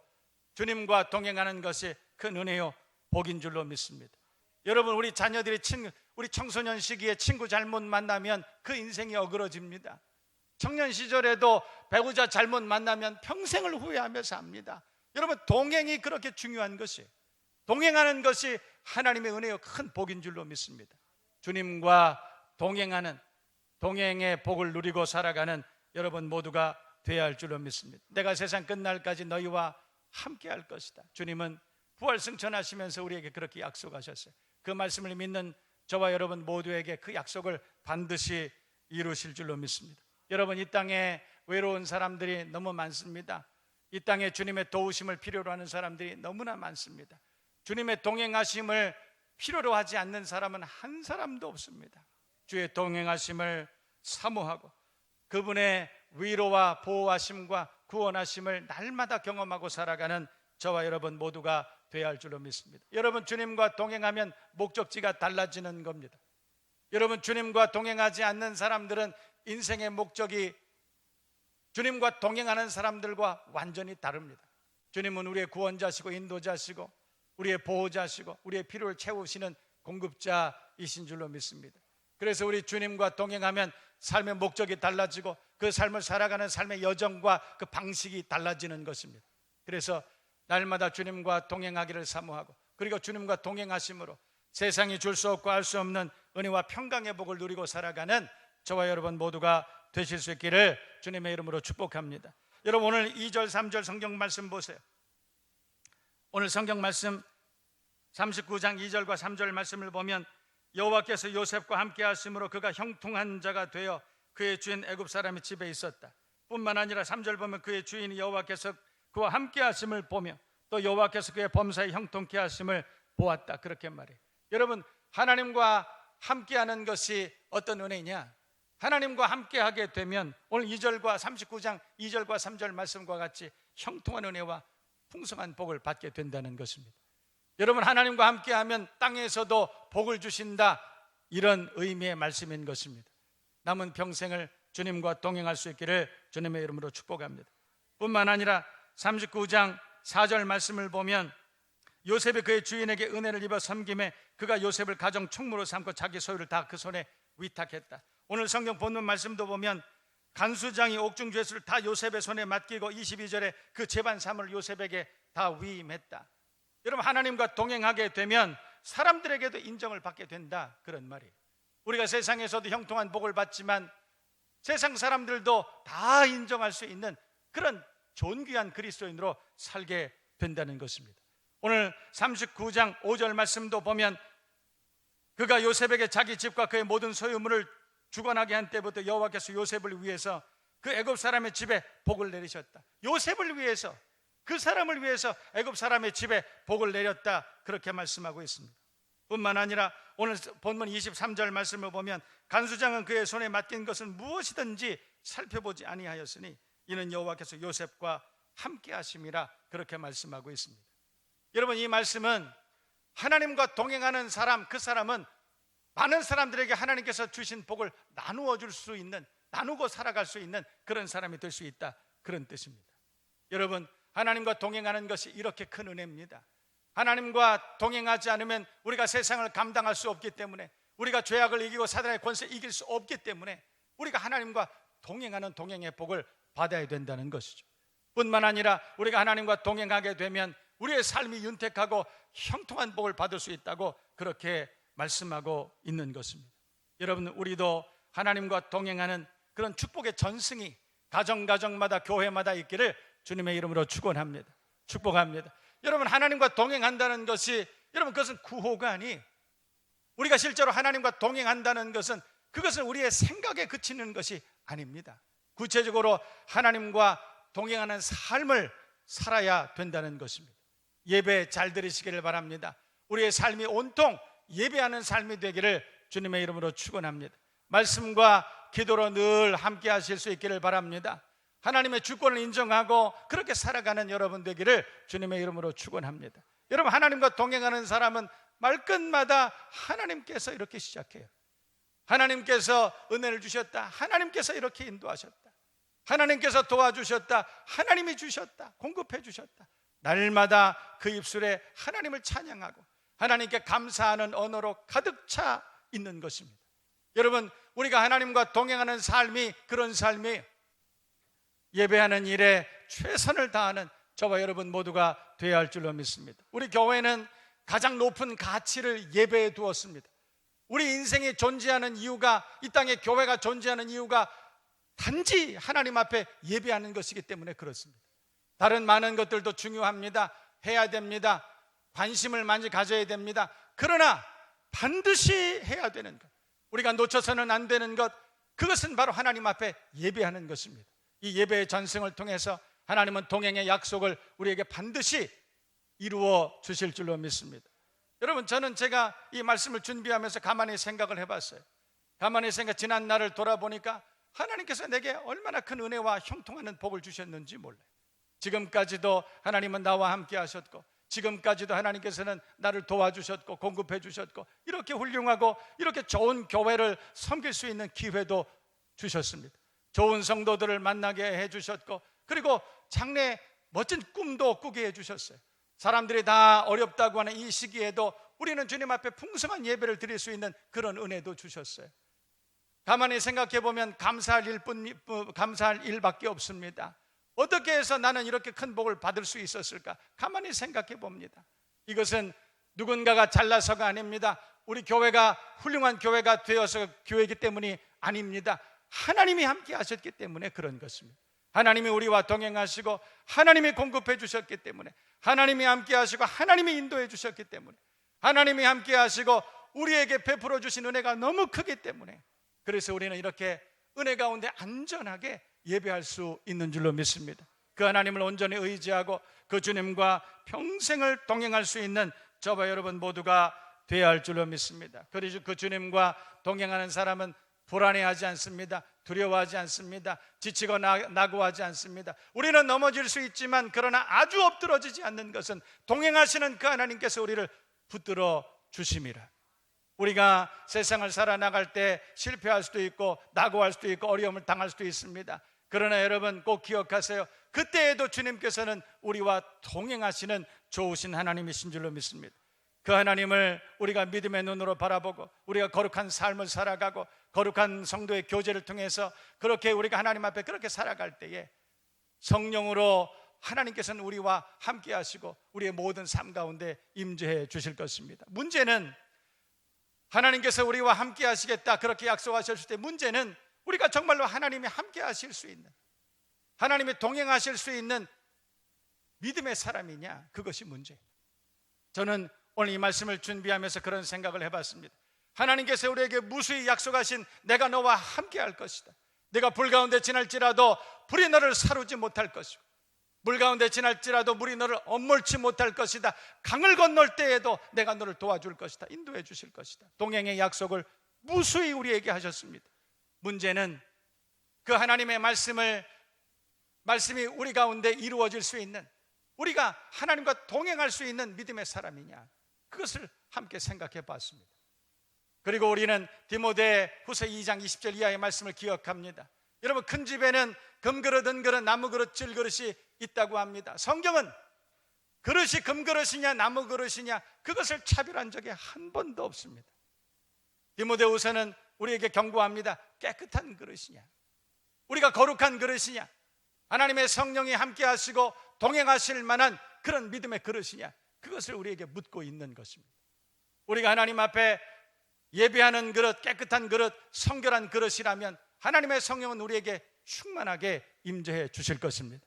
주님과 동행하는 것이 큰 은혜요 복인 줄로 믿습니다. 여러분, 우리 자녀들이 우리 청소년 시기에 친구 잘못 만나면 그 인생이 어그러집니다. 청년 시절에도 배우자 잘못 만나면 평생을 후회하며 삽니다. 여러분, 동행이 그렇게 중요한 것이에요. 동행하는 것이 하나님의 은혜요 큰 복인 줄로 믿습니다. 주님과 동행하는, 동행의 복을 누리고 살아가는 여러분 모두가 되어야 할 줄로 믿습니다. 내가 세상 끝날까지 너희와 함께 할 것이다. 주님은 부활승천하시면서 우리에게 그렇게 약속하셨어요. 그 말씀을 믿는 저와 여러분 모두에게 그 약속을 반드시 이루실 줄로 믿습니다. 여러분, 이 땅에 외로운 사람들이 너무 많습니다. 이 땅에 주님의 도우심을 필요로 하는 사람들이 너무나 많습니다. 주님의 동행하심을 필요로 하지 않는 사람은 한 사람도 없습니다. 주의 동행하심을 사모하고 그분의 위로와 보호하심과 구원하심을 날마다 경험하고 살아가는 저와 여러분 모두가 되어야 할 줄로 믿습니다. 여러분, 주님과 동행하면 목적지가 달라지는 겁니다. 여러분, 주님과 동행하지 않는 사람들은 인생의 목적이 주님과 동행하는 사람들과 완전히 다릅니다. 주님은 우리의 구원자시고 인도자시고 우리의 보호자시고 우리의 필요를 채우시는 공급자이신 줄로 믿습니다. 그래서 우리 주님과 동행하면 삶의 목적이 달라지고 그 삶을 살아가는 삶의 여정과 그 방식이 달라지는 것입니다. 그래서 날마다 주님과 동행하기를 사모하고, 그리고 주님과 동행하심으로 세상이 줄 수 없고 알 수 없는 은혜와 평강의 복을 누리고 살아가는 저와 여러분 모두가 되실 수 있기를 주님의 이름으로 축복합니다. 여러분, 오늘 2절 3절 성경 말씀 보세요. 오늘 성경 말씀 39장 2절과 3절 말씀을 보면 여호와께서 요셉과 함께 하심으로 그가 형통한 자가 되어 그의 주인 애굽 사람의 집에 있었다. 뿐만 아니라 3절 보면 그의 주인이 여호와께서 그와 함께 하심을 보며 또 여호와께서 그의 범사에 형통케 하심을 보았다. 그렇게 말해요. 여러분, 하나님과 함께하는 것이 어떤 은혜냐? 하나님과 함께하게 되면 오늘 2절과 39장 2절과 3절 말씀과 같이 형통한 은혜와 풍성한 복을 받게 된다는 것입니다. 여러분, 하나님과 함께하면 땅에서도 복을 주신다, 이런 의미의 말씀인 것입니다. 남은 평생을 주님과 동행할 수 있기를 주님의 이름으로 축복합니다. 뿐만 아니라 39장 4절 말씀을 보면 요셉이 그의 주인에게 은혜를 입어 섬김에 그가 요셉을 가정 총무로 삼고 자기 소유를 다 그 손에 위탁했다. 오늘 성경 본문 말씀도 보면 간수장이 옥중 죄수를 다 요셉의 손에 맡기고 22절에 그 재반 사물을 요셉에게 다 위임했다. 여러분, 하나님과 동행하게 되면 사람들에게도 인정을 받게 된다, 그런 말이에요. 우리가 세상에서도 형통한 복을 받지만 세상 사람들도 다 인정할 수 있는 그런 존귀한 그리스도인으로 살게 된다는 것입니다. 오늘 39장 5절 말씀도 보면 그가 요셉에게 자기 집과 그의 모든 소유물을 주관하게 한 때부터 여호와께서 요셉을 위해서 그 애굽 사람의 집에 복을 내리셨다. 요셉을 위해서, 그 사람을 위해서 애굽 사람의 집에 복을 내렸다, 그렇게 말씀하고 있습니다. 뿐만 아니라 오늘 본문 23절 말씀을 보면 간수장은 그의 손에 맡긴 것은 무엇이든지 살펴보지 아니하였으니 이는 여호와께서 요셉과 함께 하심이라, 그렇게 말씀하고 있습니다. 여러분, 이 말씀은 하나님과 동행하는 사람, 그 사람은 많은 사람들에게 하나님께서 주신 복을 나누어 줄 수 있는, 나누고 살아갈 수 있는 그런 사람이 될 수 있다, 그런 뜻입니다. 여러분, 하나님과 동행하는 것이 이렇게 큰 은혜입니다. 하나님과 동행하지 않으면 우리가 세상을 감당할 수 없기 때문에, 우리가 죄악을 이기고 사단의 권세 이길 수 없기 때문에 우리가 하나님과 동행하는 동행의 복을 받아야 된다는 것이죠. 뿐만 아니라 우리가 하나님과 동행하게 되면 우리의 삶이 윤택하고 형통한 복을 받을 수 있다고 그렇게 말씀하고 있는 것입니다. 여러분, 우리도 하나님과 동행하는 그런 축복의 전승이 가정마다 교회마다 있기를 주님의 이름으로 축원합니다. 축복합니다. 여러분, 하나님과 동행한다는 것이, 여러분, 그것은 구호가 아니, 우리가 실제로 하나님과 동행한다는 것은 그것은 우리의 생각에 그치는 것이 아닙니다. 구체적으로 하나님과 동행하는 삶을 살아야 된다는 것입니다. 예배 잘 들으시기를 바랍니다. 우리의 삶이 온통 예배하는 삶이 되기를 주님의 이름으로 축원합니다. 말씀과 기도로 늘 함께 하실 수 있기를 바랍니다. 하나님의 주권을 인정하고 그렇게 살아가는 여러분 되기를 주님의 이름으로 축원합니다. 여러분, 하나님과 동행하는 사람은 말끝마다 하나님께서 이렇게 시작해요. 하나님께서 은혜를 주셨다, 하나님께서 이렇게 인도하셨다, 하나님께서 도와주셨다, 하나님이 주셨다, 공급해 주셨다. 날마다 그 입술에 하나님을 찬양하고 하나님께 감사하는 언어로 가득 차 있는 것입니다. 여러분, 우리가 하나님과 동행하는 삶이 그런 삶이 예배하는 일에 최선을 다하는 저와 여러분 모두가 되어야 할 줄로 믿습니다. 우리 교회는 가장 높은 가치를 예배에 두었습니다. 우리 인생이 존재하는 이유가, 이 땅에 교회가 존재하는 이유가 단지 하나님 앞에 예배하는 것이기 때문에 그렇습니다. 다른 많은 것들도 중요합니다. 해야 됩니다. 관심을 많이 가져야 됩니다. 그러나 반드시 해야 되는 것, 우리가 놓쳐서는 안 되는 것, 그것은 바로 하나님 앞에 예배하는 것입니다. 이 예배의 전승을 통해서 하나님은 동행의 약속을 우리에게 반드시 이루어 주실 줄로 믿습니다. 여러분, 저는 제가 이 말씀을 준비하면서 가만히 생각을 해봤어요. 가만히 지난 날을 돌아보니까 하나님께서 내게 얼마나 큰 은혜와 형통하는 복을 주셨는지 몰라요. 지금까지도 하나님은 나와 함께 하셨고, 지금까지도 하나님께서는 나를 도와주셨고 공급해 주셨고, 이렇게 훌륭하고 이렇게 좋은 교회를 섬길 수 있는 기회도 주셨습니다. 좋은 성도들을 만나게 해주셨고, 그리고 장래 멋진 꿈도 꾸게 해주셨어요. 사람들이 다 어렵다고 하는 이 시기에도 우리는 주님 앞에 풍성한 예배를 드릴 수 있는 그런 은혜도 주셨어요. 가만히 생각해 보면 감사할 일밖에 없습니다. 어떻게 해서 나는 이렇게 큰 복을 받을 수 있었을까? 가만히 생각해 봅니다. 이것은 누군가가 잘나서가 아닙니다. 우리 교회가 훌륭한 교회가 되어서 교회이기 때문이 아닙니다. 하나님이 함께 하셨기 때문에 그런 것입니다. 하나님이 우리와 동행하시고 하나님이 공급해 주셨기 때문에, 하나님이 함께 하시고 하나님이 인도해 주셨기 때문에, 하나님이 함께 하시고 우리에게 베풀어 주신 은혜가 너무 크기 때문에, 그래서 우리는 이렇게 은혜 가운데 안전하게 예배할 수 있는 줄로 믿습니다. 그 하나님을 온전히 의지하고 그 주님과 평생을 동행할 수 있는 저와 여러분 모두가 되어야 할 줄로 믿습니다. 그리고 그 주님과 동행하는 사람은 불안해하지 않습니다. 두려워하지 않습니다. 지치고 낙오하지 않습니다. 우리는 넘어질 수 있지만 그러나 아주 엎드러지지 않는 것은 동행하시는 그 하나님께서 우리를 붙들어 주심이라. 우리가 세상을 살아나갈 때 실패할 수도 있고 낙오할 수도 있고 어려움을 당할 수도 있습니다. 그러나 여러분 꼭 기억하세요. 그때에도 주님께서는 우리와 동행하시는 좋으신 하나님이신 줄로 믿습니다. 그 하나님을 우리가 믿음의 눈으로 바라보고 우리가 거룩한 삶을 살아가고 거룩한 성도의 교제를 통해서 그렇게 우리가 하나님 앞에 그렇게 살아갈 때에 성령으로 하나님께서는 우리와 함께 하시고 우리의 모든 삶 가운데 임재해 주실 것입니다. 문제는 하나님께서 우리와 함께 하시겠다 그렇게 약속하셨을 때, 문제는 우리가 정말로 하나님이 함께 하실 수 있는, 하나님이 동행하실 수 있는 믿음의 사람이냐, 그것이 문제예요. 저는 오늘 이 말씀을 준비하면서 그런 생각을 해봤습니다. 하나님께서 우리에게 무수히 약속하신 내가 너와 함께 할 것이다. 내가 불 가운데 지날지라도 불이 너를 사르지 못할 것이고, 물 가운데 지날지라도 물이 너를 엄몰치 못할 것이다. 강을 건널 때에도 내가 너를 도와줄 것이다. 인도해 주실 것이다. 동행의 약속을 무수히 우리에게 하셨습니다. 문제는 그 하나님의 말씀이 우리 가운데 이루어질 수 있는, 우리가 하나님과 동행할 수 있는 믿음의 사람이냐, 그것을 함께 생각해 봤습니다. 그리고 우리는 디모데 후서 2장 20절 이하의 말씀을 기억합니다. 여러분, 큰 집에는 금그릇, 은그릇, 나무그릇, 질그릇이 있다고 합니다. 성경은 그릇이 금그릇이냐 나무그릇이냐 그것을 차별한 적이 한 번도 없습니다. 디모데후서는 우리에게 경고합니다. 깨끗한 그릇이냐, 우리가 거룩한 그릇이냐, 하나님의 성령이 함께 하시고 동행하실 만한 그런 믿음의 그릇이냐, 그것을 우리에게 묻고 있는 것입니다. 우리가 하나님 앞에 예배하는 그릇, 깨끗한 그릇, 성결한 그릇이라면 하나님의 성령은 우리에게 충만하게 임재해 주실 것입니다.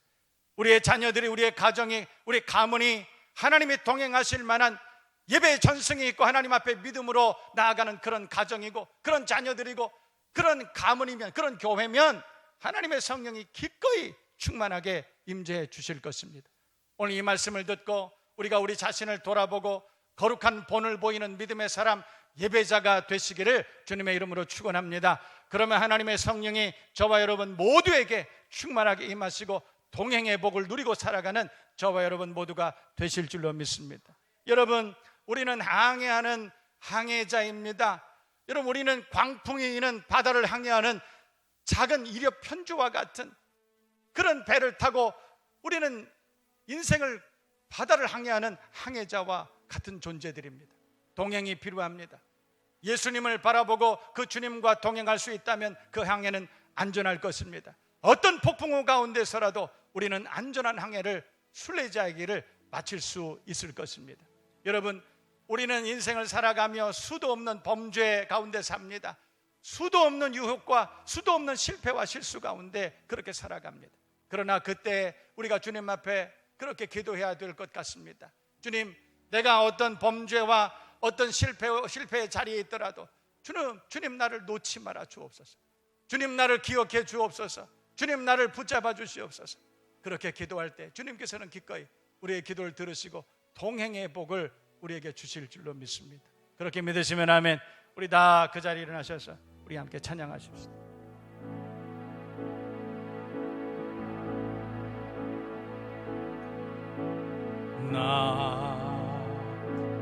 우리의 자녀들이, 우리의 가정이, 우리 가문이 하나님이 동행하실 만한 예배의 전승이 있고 하나님 앞에 믿음으로 나아가는 그런 가정이고 그런 자녀들이고 그런 가문이면, 그런 교회면 하나님의 성령이 기꺼이 충만하게 임재해 주실 것입니다. 오늘 이 말씀을 듣고 우리가 우리 자신을 돌아보고 거룩한 본을 보이는 믿음의 사람, 예배자가 되시기를 주님의 이름으로 축원합니다. 그러면 하나님의 성령이 저와 여러분 모두에게 충만하게 임하시고 동행의 복을 누리고 살아가는 저와 여러분 모두가 되실 줄로 믿습니다. 여러분, 우리는 항해하는 항해자입니다. 여러분, 우리는 광풍이 있는 바다를 항해하는 작은 이력 편주와 같은 그런 배를 타고 우리는 인생을 바다를 항해하는 항해자와 같은 존재들입니다. 동행이 필요합니다. 예수님을 바라보고 그 주님과 동행할 수 있다면 그 항해는 안전할 것입니다. 어떤 폭풍우 가운데서라도 우리는 안전한 항해를, 순례자의 길을 마칠 수 있을 것입니다. 여러분, 우리는 인생을 살아가며 수도 없는 범죄 가운데 삽니다. 수도 없는 유혹과 수도 없는 실패와 실수 가운데 그렇게 살아갑니다. 그러나 그때 우리가 주님 앞에 그렇게 기도해야 될 것 같습니다. 주님, 내가 어떤 범죄와 어떤 실패의 자리에 있더라도 주님 나를 놓지 말아 주옵소서. 주님 나를 기억해 주옵소서. 주님 나를 붙잡아 주시옵소서. 그렇게 기도할 때 주님께서는 기꺼이 우리의 기도를 들으시고 동행의 복을 우리에게 주실 줄로 믿습니다. 그렇게 믿으시면 아멘. 우리 다 그 자리에 일어나셔서 우리 함께 찬양하십시다. 나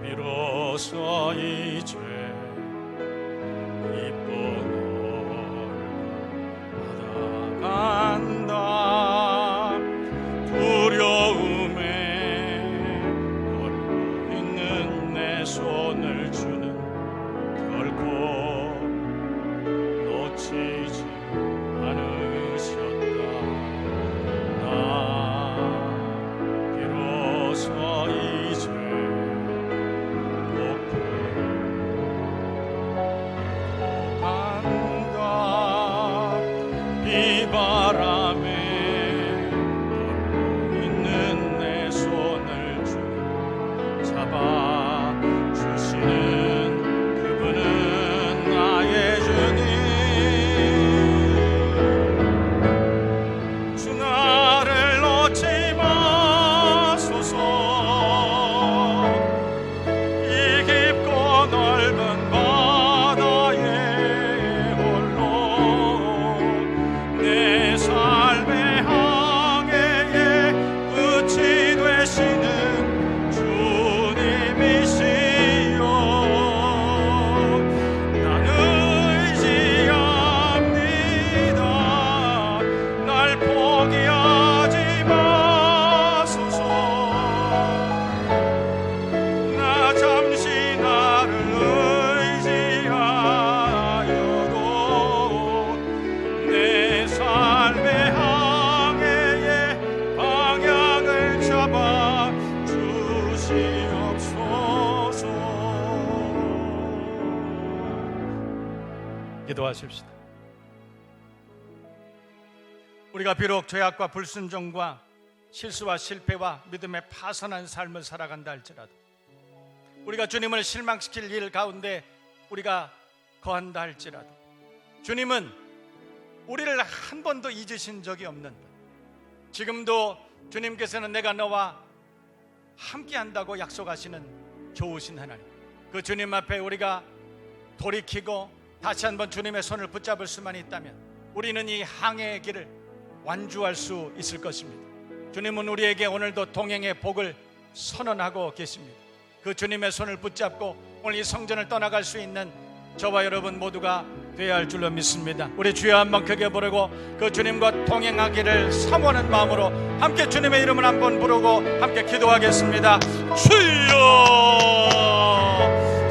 비로소 이제 기쁜 얼굴 받아간다. 두려움에 떨고 있는 내 손을 주는 결코 놓치지 않으셨다. 나 비로소 이제 높은 간다. 비바람에 떨고 있는 내 손을 잡아주시는 그분은 나의 주님. 주 나를 놓지 마소서. 이 깊고 넓은 바다에 홀로 내 삶의 항해에 끝이 되시는 주님이시여. 나는 의지합니다. 날 포기하지 마소서. 나 잠시 나를 의지하여도 내 삶의 항해에 방향을 잡아 주시옵소서. 기도하십시다. 우리가 비록 죄악과 불순종과 실수와 실패와 믿음에 파선한 삶을 살아간다 할지라도, 우리가 주님을 실망시킬 일 가운데 우리가 거한다 할지라도, 주님은 우리를 한 번도 잊으신 적이 없는 분. 지금도 주님께서는 내가 너와 함께한다고 약속하시는 좋으신 하나님, 그 주님 앞에 우리가 돌이키고 다시 한번 주님의 손을 붙잡을 수만 있다면 우리는 이 항해의 길을 완주할 수 있을 것입니다. 주님은 우리에게 오늘도 동행의 복을 선언하고 계십니다. 그 주님의 손을 붙잡고 오늘 이 성전을 떠나갈 수 있는 저와 여러분 모두가 되어야 할 줄로 믿습니다. 우리 주여 한번 크게 부르고 그 주님과 동행하기를 사모하는 마음으로 함께 주님의 이름을 한번 부르고 함께 기도하겠습니다. 주여!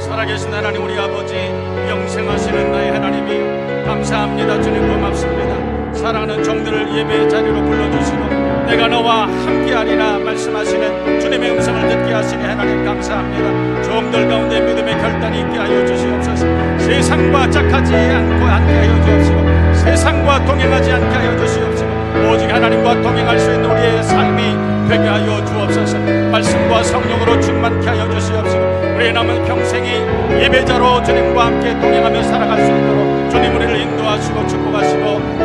살아계신 하나님, 우리 아버지, 영생하시는 나의 하나님이여, 감사합니다. 주님 고맙습니다. 사랑하는 종들을 예배의 자리로 불러주시고 내가 너와 함께하리라 말씀하시는 주님의 음성을 듣게 하시니 하나님 감사합니다. 종들 가운데 믿음의 결단이 있게 하여 주시옵소서. 세상과 짝하지 않고 함께 하여 주옵시고 세상과 동행하지 않게 하여 주시옵시고 오직 하나님과 동행할 수 있는 우리의 삶이 되게 하여 주옵소서. 말씀과 성령으로 충만케 하여 주시옵시고 우리의 남은 평생이 예배자로 주님과 함께 동행하며 살아갈 수 있도록 주님 우리를 인도하시고 축복하시고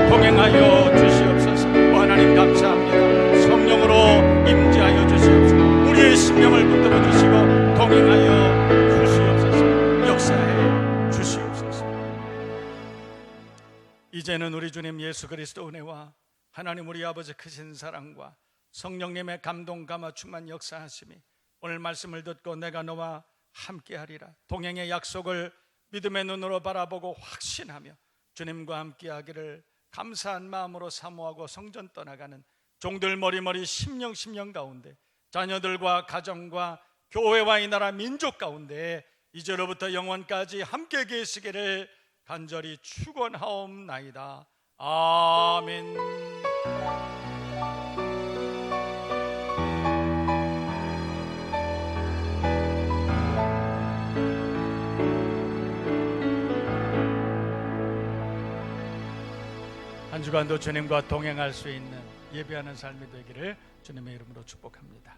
동행하여 주시옵소서. 하나님 감사합니다. 성령으로 임재하여 주시옵소서. 우리의 심령을 붙들어 주시고 동행하여 주시옵소서. 역사해 주시옵소서. 이제는 우리 주님 예수 그리스도 은혜와 하나님 우리 아버지 크신 사랑과 성령님의 감동 감화 충만 역사하심이 오늘 말씀을 듣고 내가 너와 함께하리라 동행의 약속을 믿음의 눈으로 바라보고 확신하며 주님과 함께하기를 감사한 마음으로 사모하고 성전 떠나가는 종들 머리머리 심령 가운데 자녀들과 가정과 교회와 이 나라 민족 가운데 이제로부터 영원까지 함께 계시기를 간절히 축원하옵나이다. 아멘. 한 주간도 주님과 동행할 수 있는 예배하는 삶이 되기를 주님의 이름으로 축복합니다.